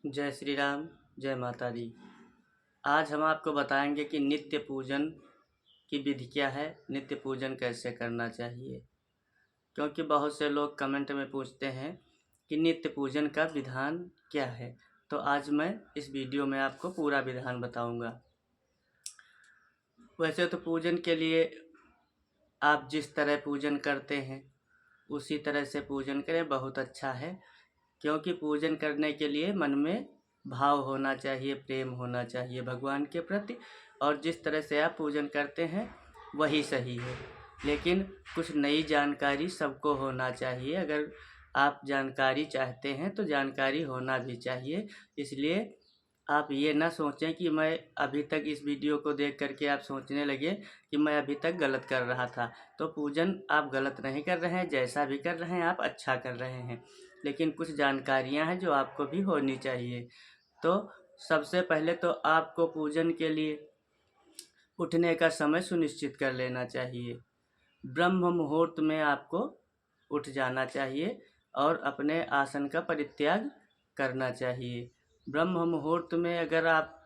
जय श्री राम, जय माता दी। आज हम आपको बताएंगे कि नित्य पूजन की विधि क्या है, नित्य पूजन कैसे करना चाहिए। क्योंकि बहुत से लोग कमेंट में पूछते हैं कि नित्य पूजन का विधान क्या है, तो आज मैं इस वीडियो में आपको पूरा विधान बताऊंगा। वैसे तो पूजन के लिए आप जिस तरह पूजन करते हैं उसी तरह से पूजन करें, बहुत अच्छा है। क्योंकि पूजन करने के लिए मन में भाव होना चाहिए, प्रेम होना चाहिए भगवान के प्रति, और जिस तरह से आप पूजन करते हैं वही सही है। लेकिन कुछ नई जानकारी सबको होना चाहिए। अगर आप जानकारी चाहते हैं तो जानकारी होना भी चाहिए। इसलिए आप ये ना सोचें कि मैं अभी तक इस वीडियो को देख करके आप सोचने लगे कि मैं अभी तक गलत कर रहा था। तो पूजन आप गलत नहीं कर रहे हैं, जैसा भी कर रहे हैं आप अच्छा कर रहे हैं। लेकिन कुछ जानकारियां हैं जो आपको भी होनी चाहिए। तो सबसे पहले तो आपको पूजन के लिए उठने का समय सुनिश्चित कर लेना चाहिए। ब्रह्म मुहूर्त में आपको उठ जाना चाहिए और अपने आसन का परित्याग करना चाहिए। ब्रह्म मुहूर्त में अगर आप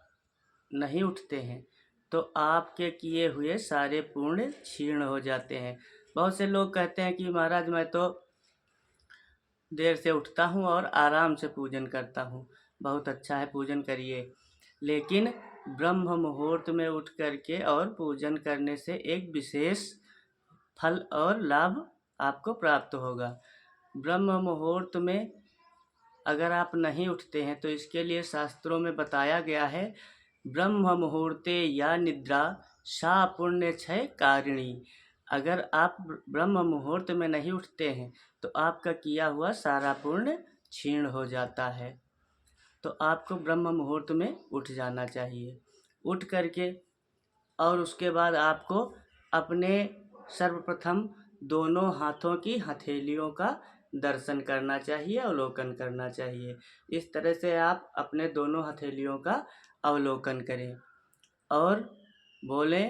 नहीं उठते हैं तो आपके किए हुए सारे पुण्य क्षीण हो जाते हैं। बहुत से लोग कहते हैं कि महाराज मैं तो देर से उठता हूँ और आराम से पूजन करता हूँ। बहुत अच्छा है, पूजन करिए। लेकिन ब्रह्म मुहूर्त में उठ करके और पूजन करने से एक विशेष फल और लाभ आपको प्राप्त होगा। ब्रह्म मुहूर्त में अगर आप नहीं उठते हैं तो इसके लिए शास्त्रों में बताया गया है, ब्रह्म मुहूर्ते या निद्रा सा पुण्य क्षय कारिणी। अगर आप ब्रह्म मुहूर्त में नहीं उठते हैं तो आपका किया हुआ सारा पुण्य क्षीण हो जाता है। तो आपको ब्रह्म मुहूर्त में उठ जाना चाहिए। उठ करके और उसके बाद आपको अपने सर्वप्रथम दोनों हाथों की हथेलियों का दर्शन करना चाहिए, अवलोकन करना चाहिए। इस तरह से आप अपने दोनों हथेलियों का अवलोकन करें और बोले,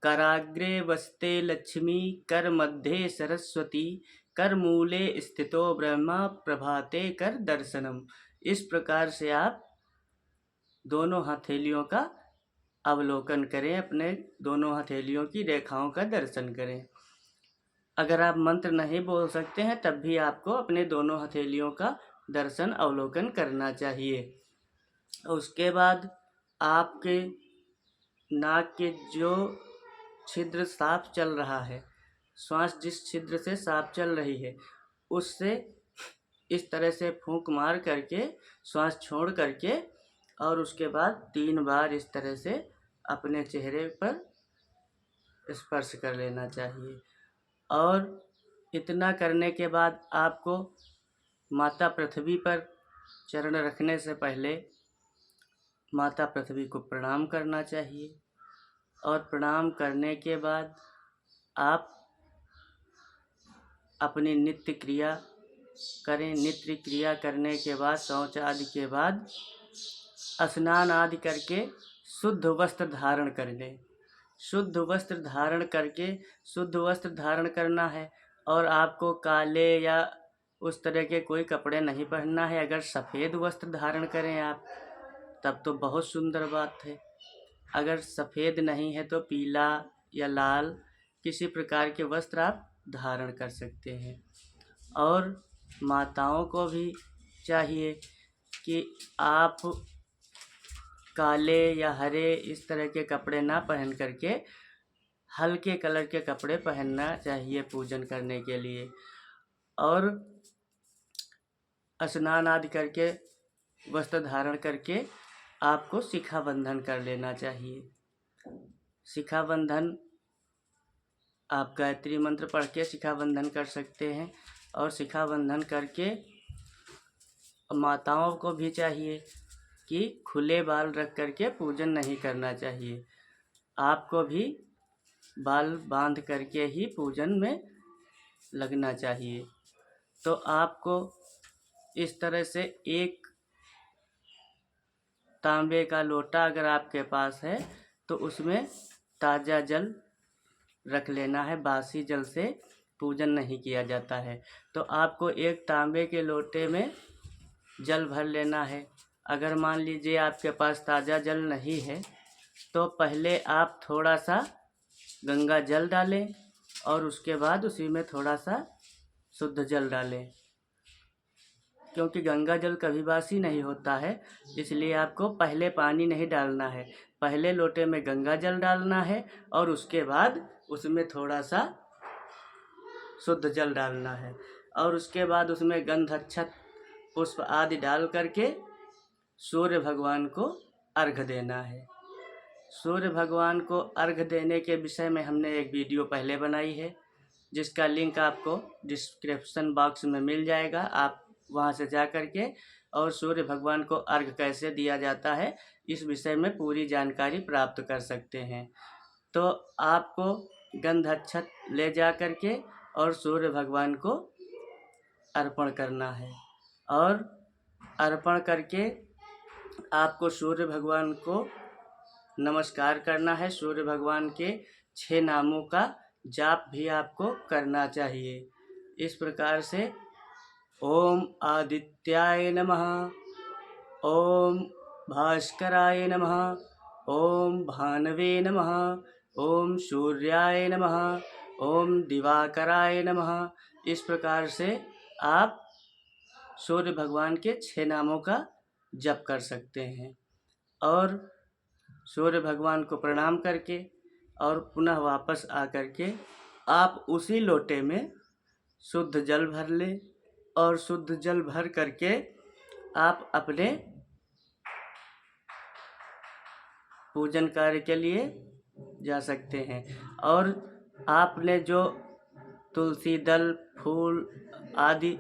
कराग्रे वस्ते लक्ष्मी, कर मध्य सरस्वती, कर मूले स्थितो ब्रह्मा, प्रभाते कर दर्शनम। इस प्रकार से आप दोनों हथेलियों का अवलोकन करें, अपने दोनों हथेलियों की रेखाओं का दर्शन करें। अगर आप मंत्र नहीं बोल सकते हैं तब भी आपको अपने दोनों हथेलियों का दर्शन अवलोकन करना चाहिए। उसके बाद आपके नाक के जो छिद्र साफ चल रहा है, श्वास जिस छिद्र से साफ चल रही है उससे इस तरह से फूंक मार करके श्वास छोड़ करके और उसके बाद 3 बार इस तरह से अपने चेहरे पर स्पर्श कर लेना चाहिए। और इतना करने के बाद आपको माता पृथ्वी पर चरण रखने से पहले माता पृथ्वी को प्रणाम करना चाहिए। और प्रणाम करने के बाद आप अपनी नित्य क्रिया करें। नित्य क्रिया करने के बाद शौच आदि के बाद स्नान आदि करके शुद्ध वस्त्र धारण कर लें। शुद्ध वस्त्र धारण करके, शुद्ध वस्त्र धारण करना है और आपको काले या उस तरह के कोई कपड़े नहीं पहनना है। अगर सफ़ेद वस्त्र धारण करें आप तब तो बहुत सुंदर बात है। अगर सफ़ेद नहीं है तो पीला या लाल किसी प्रकार के वस्त्र आप धारण कर सकते हैं। और माताओं को भी चाहिए कि आप काले या हरे इस तरह के कपड़े ना पहन करके हल्के कलर के कपड़े पहनना चाहिए पूजन करने के लिए। और स्नान आदि करके वस्त्र धारण करके आपको शिखा बंधन कर लेना चाहिए। शिखा बंधन आप गायत्री मंत्र पढ़ के शिखा बंधन कर सकते हैं। और शिखा बंधन करके माताओं को भी चाहिए कि खुले बाल रख करके पूजन नहीं करना चाहिए। आपको भी बाल बांध करके ही पूजन में लगना चाहिए। तो आपको इस तरह से एक तांबे का लोटा अगर आपके पास है तो उसमें ताज़ा जल रख लेना है। बासी जल से पूजन नहीं किया जाता है। तो आपको एक तांबे के लोटे में जल भर लेना है। अगर मान लीजिए आपके पास ताज़ा जल नहीं है तो पहले आप थोड़ा सा गंगा जल डालें और उसके बाद उसी में थोड़ा सा शुद्ध जल डालें, क्योंकि गंगा जल कभी बासी नहीं होता है। इसलिए आपको पहले पानी नहीं डालना है, पहले लोटे में गंगा जल डालना है और उसके बाद उसमें थोड़ा सा शुद्ध जल डालना है और उसके बाद उसमें गंध अक्षत पुष्प आदि डाल करके सूर्य भगवान को अर्घ देना है। सूर्य भगवान को अर्घ देने के विषय में हमने एक वीडियो पहले बनाई है, जिसका लिंक आपको डिस्क्रिप्शन बॉक्स में मिल जाएगा। आप वहां से जा कर के और सूर्य भगवान को अर्घ कैसे दिया जाता है इस विषय में पूरी जानकारी प्राप्त कर सकते हैं। तो आपको गंध अक्षत ले जा कर के और सूर्य भगवान को अर्पण करना है और अर्पण करके आपको सूर्य भगवान को नमस्कार करना है। सूर्य भगवान के 6 नामों का जाप भी आपको करना चाहिए। इस प्रकार से ओम आदित्याय नमः, ओम भास्कराय नमः, ओम भानवे नमः, ओम सूर्याय नमः, ओम दिवाकराय नमः। इस प्रकार से आप सूर्य भगवान के 6 नामों का जप कर सकते हैं और सूर्य भगवान को प्रणाम करके और पुनः वापस आकर के आप उसी लोटे में शुद्ध जल भर लें और शुद्ध जल भर करके आप अपने पूजन कार्य के लिए जा सकते हैं। और आपने जो तुलसी दल फूल आदि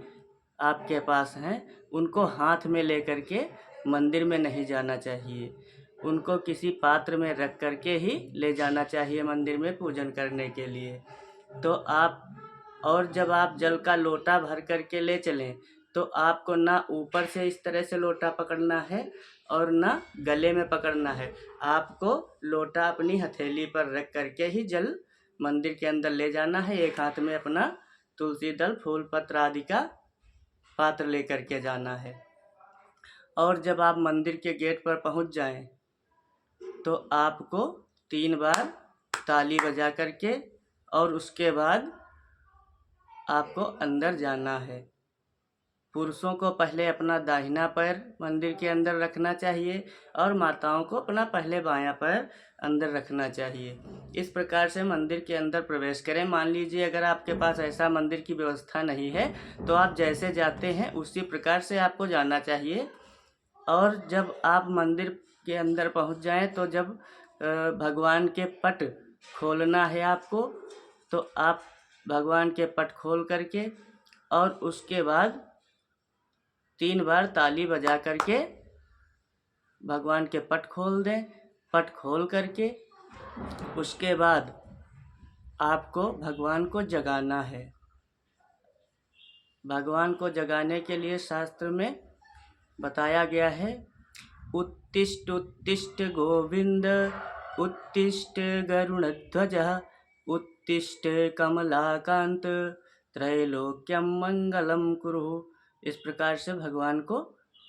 आपके पास हैं उनको हाथ में लेकर के मंदिर में नहीं जाना चाहिए, उनको किसी पात्र में रख करके ही ले जाना चाहिए मंदिर में पूजन करने के लिए। तो आप और जब आप जल का लोटा भर करके ले चलें तो आपको ना ऊपर से इस तरह से लोटा पकड़ना है और ना गले में पकड़ना है। आपको लोटा अपनी हथेली पर रख करके ही जल मंदिर के अंदर ले जाना है। एक हाथ में अपना तुलसी दल फूल पत्र आदि का पात्र लेकर के जाना है। और जब आप मंदिर के गेट पर पहुंच जाएं तो आपको 3 बार ताली बजा करके और उसके बाद आपको अंदर जाना है। पुरुषों को पहले अपना दाहिना पैर मंदिर के अंदर रखना चाहिए और माताओं को अपना पहले बायां पैर अंदर रखना चाहिए। इस प्रकार से मंदिर के अंदर प्रवेश करें। मान लीजिए अगर आपके पास ऐसा मंदिर की व्यवस्था नहीं है तो आप जैसे जाते हैं उसी प्रकार से आपको जाना चाहिए। और जब आप मंदिर के अंदर पहुंच जाएं तो जब भगवान के पट खोलना है आपको, तो आप भगवान के पट खोल करके और उसके बाद 3 बार ताली बजा करके भगवान के पट खोल दें। पट खोल करके उसके बाद आपको भगवान को जगाना है। भगवान को जगाने के लिए शास्त्र में बताया गया है, उत्तिष्ठ उत्तिष्ठ गोविंद, उत्तिष्ठ गरुड़ध्वज, उत्तिष्ठ कमलाकांत, त्रैलोक्यम मंगलम कुरु। इस प्रकार से भगवान को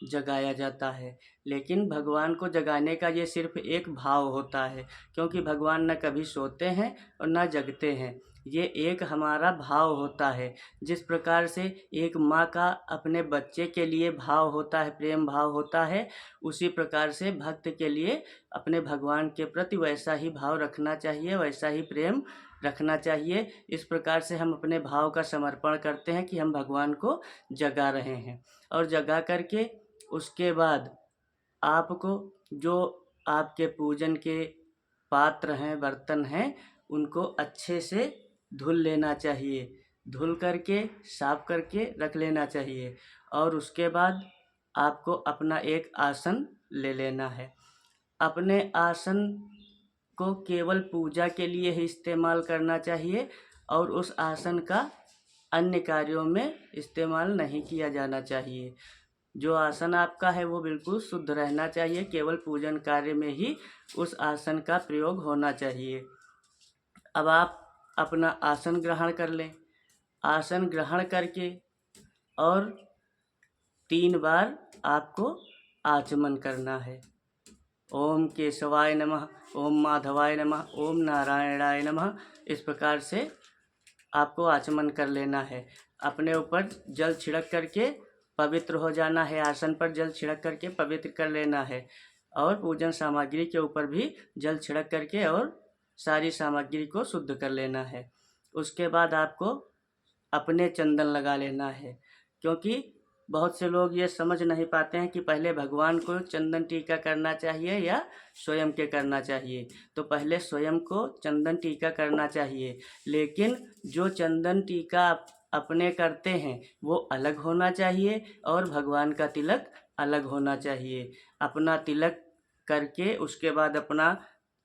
जगाया जाता है। लेकिन भगवान को जगाने का ये सिर्फ एक भाव होता है, क्योंकि भगवान न कभी सोते हैं और न जगते हैं। ये एक हमारा भाव होता है। जिस प्रकार से एक माँ का अपने बच्चे के लिए भाव होता है, प्रेम भाव होता है, उसी प्रकार से भक्त के लिए अपने भगवान के प्रति वैसा ही भाव रखना चाहिए, वैसा ही प्रेम रखना चाहिए। इस प्रकार से हम अपने भाव का समर्पण करते हैं कि हम भगवान को जगा रहे हैं। और जगा करके उसके बाद आपको जो आपके पूजन के पात्र हैं, बर्तन हैं, उनको अच्छे से धुल लेना चाहिए। धुल करके साफ करके रख लेना चाहिए। और उसके बाद आपको अपना एक आसन ले लेना है। अपने आसन को केवल पूजा के लिए ही इस्तेमाल करना चाहिए और उस आसन का अन्य कार्यों में इस्तेमाल नहीं किया जाना चाहिए। जो आसन आपका है वो बिल्कुल शुद्ध रहना चाहिए, केवल पूजन कार्य में ही उस आसन का प्रयोग होना चाहिए। अब आप अपना आसन ग्रहण कर लें। आसन ग्रहण करके और 3 बार आपको आचमन करना है। ओम केशवाय नमः, ओम माधवाय नमः, ओम नारायणाय नमः, इस प्रकार से आपको आचमन कर लेना है। अपने ऊपर जल छिड़क करके पवित्र हो जाना है, आसन पर जल छिड़क करके पवित्र कर लेना है और पूजन सामग्री के ऊपर भी जल छिड़क करके और सारी सामग्री को शुद्ध कर लेना है। उसके बाद आपको अपने चंदन लगा लेना है, क्योंकि बहुत से लोग ये समझ नहीं पाते हैं कि पहले भगवान को चंदन टीका करना चाहिए या स्वयं के करना चाहिए। तो पहले स्वयं को चंदन टीका करना चाहिए, लेकिन जो चंदन टीका आप अपने करते हैं वो अलग होना चाहिए और भगवान का तिलक अलग होना चाहिए। अपना तिलक करके उसके बाद अपना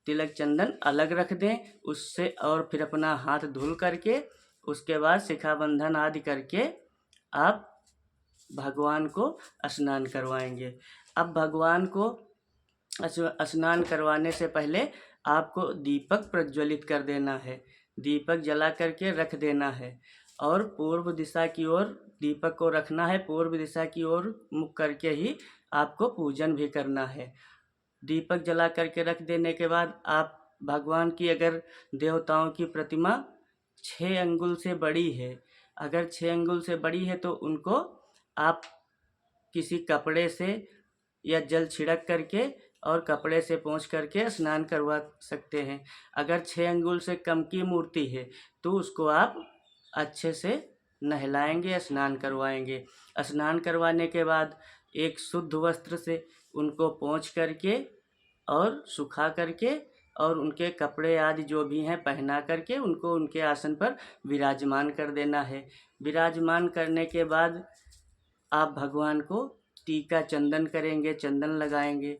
तिलक चंदन अलग रख दें उससे, और फिर अपना हाथ धुल करके उसके बाद शिखा बंधन आदि करके आप भगवान को स्नान करवाएंगे। अब भगवान को स्नान करवाने से पहले आपको दीपक प्रज्वलित कर देना है, दीपक जला करके रख देना है और पूर्व दिशा की ओर दीपक को रखना है। पूर्व दिशा की ओर मुख करके ही आपको पूजन भी करना है। दीपक जला करके रख देने के बाद आप भगवान की, अगर देवताओं की प्रतिमा 6 अंगुल से बड़ी है, अगर 6 अंगुल से बड़ी है तो उनको आप किसी कपड़े से या जल छिड़क करके और कपड़े से पोंछ करके स्नान करवा सकते हैं। अगर 6 अंगुल से कम की मूर्ति है तो उसको आप अच्छे से नहलाएंगे, स्नान करवाएंगे। स्नान करवाने के बाद एक शुद्ध वस्त्र से उनको पोंछ करके और सुखा करके और उनके कपड़े आदि जो भी हैं पहना करके उनको उनके आसन पर विराजमान कर देना है। विराजमान करने के बाद आप भगवान को टीका चंदन करेंगे, चंदन लगाएंगे।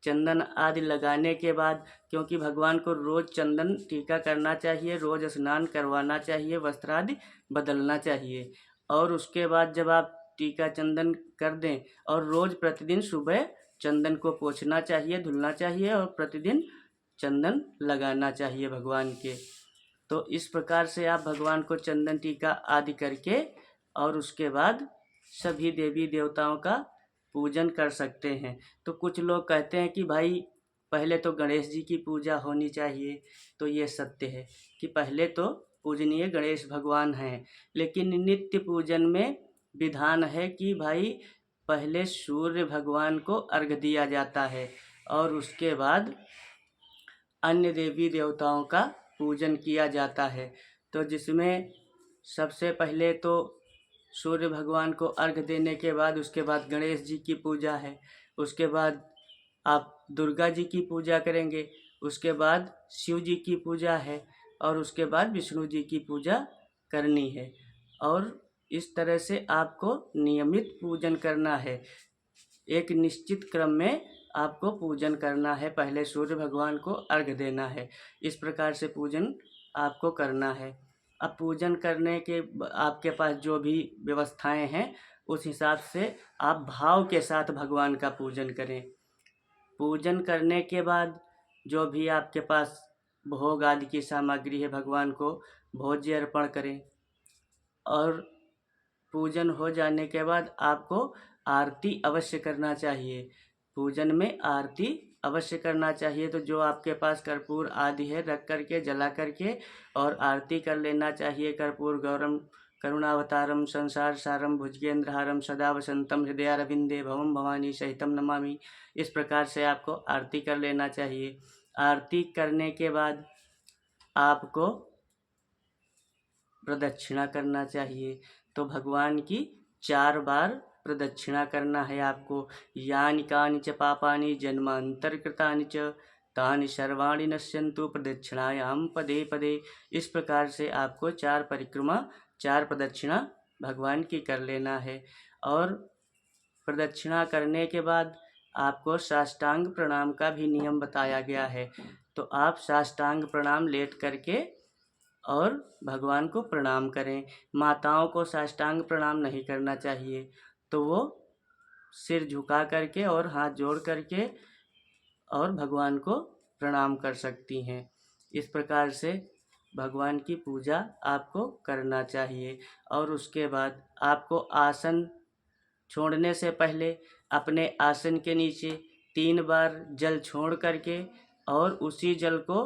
चंदन आदि लगाने के बाद, क्योंकि भगवान को रोज़ चंदन टीका करना चाहिए, रोज़ स्नान करवाना चाहिए, वस्त्र आदि बदलना चाहिए। और उसके बाद जब आप टीका चंदन कर दें और रोज़ प्रतिदिन सुबह चंदन को पोंछना चाहिए, धुलना चाहिए और प्रतिदिन चंदन लगाना चाहिए भगवान के। तो इस प्रकार से आप भगवान को चंदन टीका आदि करके और उसके बाद सभी देवी देवताओं का पूजन कर सकते हैं। तो कुछ लोग कहते हैं कि भाई पहले तो गणेश जी की पूजा होनी चाहिए, तो ये सत्य है कि पहले तो पूजनीय गणेश भगवान हैं, लेकिन नित्य पूजन में विधान है कि भाई पहले सूर्य भगवान को अर्घ दिया जाता है और उसके बाद अन्य देवी देवताओं का पूजन किया जाता है। तो जिसमें सबसे पहले तो सूर्य भगवान को अर्घ देने के बाद उसके बाद गणेश जी की पूजा है, उसके बाद आप दुर्गा जी की पूजा करेंगे, उसके बाद शिव जी की पूजा है और उसके बाद विष्णु जी की पूजा करनी है। और इस तरह से आपको नियमित पूजन करना है, एक निश्चित क्रम में आपको पूजन करना है। पहले सूर्य भगवान को अर्घ देना है, इस प्रकार से पूजन आपको करना है। अब पूजन करने के आपके पास जो भी व्यवस्थाएं हैं उस हिसाब से आप भाव के साथ भगवान का पूजन करें। पूजन करने के बाद जो भी आपके पास भोग आदि की सामग्री है भगवान को भोज्य अर्पण करें। और पूजन हो जाने के बाद आपको आरती अवश्य करना चाहिए। पूजन में आरती अवश्य करना चाहिए। तो जो आपके पास कर्पूर आदि है रख करके जला करके और आरती कर लेना चाहिए। कर्पूर गौरम करुणावतारम संसार सारम भुजगेंद्रहारम सदा वसंतम हृदयारविंदे भवम भवानी सहितम नमामि, इस प्रकार से आपको आरती कर लेना चाहिए। आरती करने के बाद आपको प्रदक्षिणा करना चाहिए। तो भगवान की 4 बार प्रदक्षिणा करना है आपको। यानि कानि च पापानि जन्मांतरकृतानि च तानि सर्वाणि नश्यन्तु प्रदक्षिणायां पदे पदे, इस प्रकार से आपको 4 परिक्रमा 4 प्रदक्षिणा भगवान की कर लेना है। और प्रदक्षिणा करने के बाद आपको साष्टांग प्रणाम का भी नियम बताया गया है। तो आप साष्टांग प्रणाम लेट करके और भगवान को प्रणाम करें। माताओं को साष्टांग प्रणाम नहीं करना चाहिए, तो वो सिर झुका करके और हाथ जोड़ करके और भगवान को प्रणाम कर सकती हैं। इस प्रकार से भगवान की पूजा आपको करना चाहिए। और उसके बाद आपको आसन छोड़ने से पहले अपने आसन के नीचे 3 बार जल छोड़ करके और उसी जल को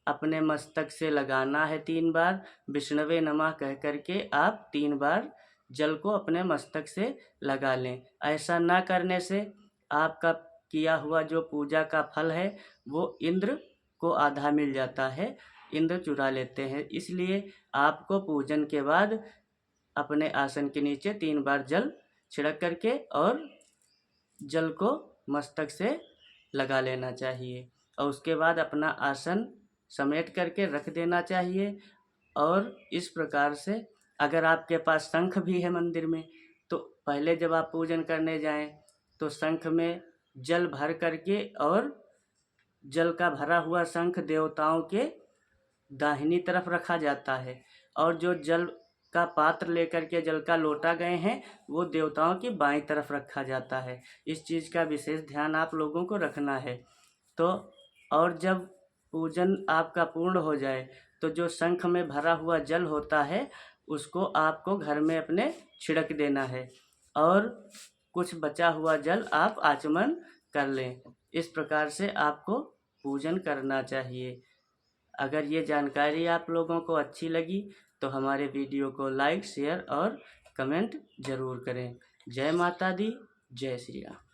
अपने मस्तक से लगाना है 3 बार। विष्णवे नमः कह करके आप 3 बार जल को अपने मस्तक से लगा लें। ऐसा ना करने से आपका किया हुआ जो पूजा का फल है वो इंद्र को आधा मिल जाता है, इंद्र चुरा लेते हैं। इसलिए आपको पूजन के बाद अपने आसन के नीचे 3 बार जल छिड़क करके और जल को मस्तक से लगा लेना चाहिए और उसके बाद अपना आसन समेट करके रख देना चाहिए। और इस प्रकार से अगर आपके पास शंख भी है मंदिर में, तो पहले जब आप पूजन करने जाएं तो शंख में जल भर करके और जल का भरा हुआ शंख देवताओं के दाहिनी तरफ रखा जाता है और जो जल का पात्र लेकर के जल का लोटा गए हैं वो देवताओं की बाईं तरफ रखा जाता है। इस चीज़ का विशेष ध्यान आप लोगों को रखना है। तो और जब पूजन आपका पूर्ण हो जाए तो जो शंख में भरा हुआ जल होता है उसको आपको घर में अपने छिड़क देना है और कुछ बचा हुआ जल आप आचमन कर लें। इस प्रकार से आपको पूजन करना चाहिए। अगर ये जानकारी आप लोगों को अच्छी लगी तो हमारे वीडियो को लाइक, शेयर और कमेंट ज़रूर करें। जय माता दी, जय श्री राम।